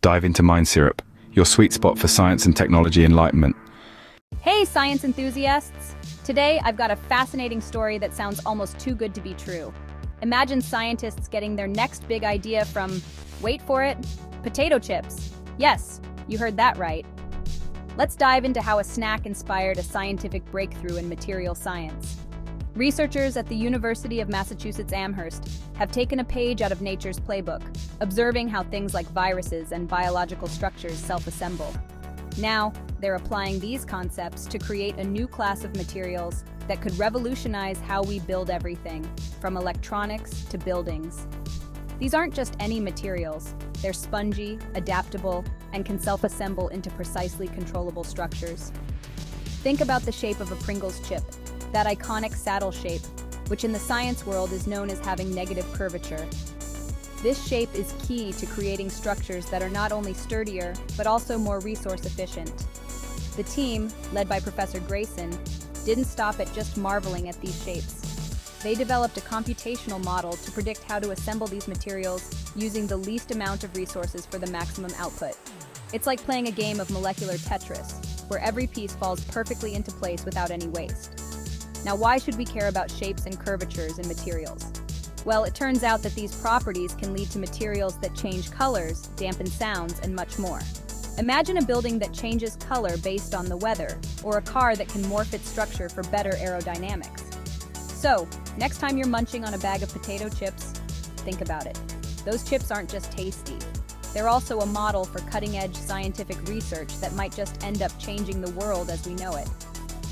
Dive into Mind Syrup, your sweet spot for science and technology enlightenment. Hey, science enthusiasts! Today, I've got a fascinating story that sounds almost too good to be true. Imagine scientists getting their next big idea from, wait for it, potato chips. Yes, you heard that right. Let's dive into how a snack inspired a scientific breakthrough in material science. Researchers at the University of Massachusetts Amherst have taken a page out of nature's playbook, observing how things like viruses and biological structures self-assemble. Now, they're applying these concepts to create a new class of materials that could revolutionize how we build everything, from electronics to buildings. These aren't just any materials. They're spongy, adaptable, and can self-assemble into precisely controllable structures. Think about the shape of a Pringles chip, that iconic saddle shape, which in the science world is known as having negative curvature. This shape is key to creating structures that are not only sturdier, but also more resource efficient. The team, led by Professor Grayson, didn't stop at just marveling at these shapes. They developed a computational model to predict how to assemble these materials using the least amount of resources for the maximum output. It's like playing a game of molecular Tetris, where every piece falls perfectly into place without any waste. Now, why should we care about shapes and curvatures in materials? Well, it turns out that these properties can lead to materials that change colors, dampen sounds, and much more. Imagine a building that changes color based on the weather, or a car that can morph its structure for better aerodynamics. So, next time you're munching on a bag of potato chips, think about it. Those chips aren't just tasty. They're also a model for cutting-edge scientific research that might just end up changing the world as we know it.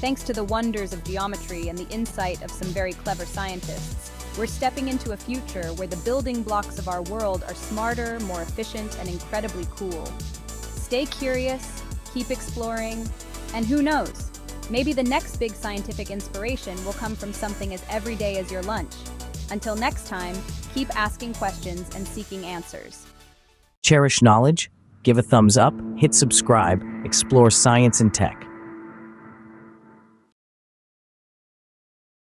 Thanks to the wonders of geometry and the insight of some very clever scientists, we're stepping into a future where the building blocks of our world are smarter, more efficient, and incredibly cool. Stay curious, keep exploring, and who knows, maybe the next big scientific inspiration will come from something as everyday as your lunch. Until next time, keep asking questions and seeking answers. Cherish knowledge, give a thumbs up, hit subscribe, explore science and tech.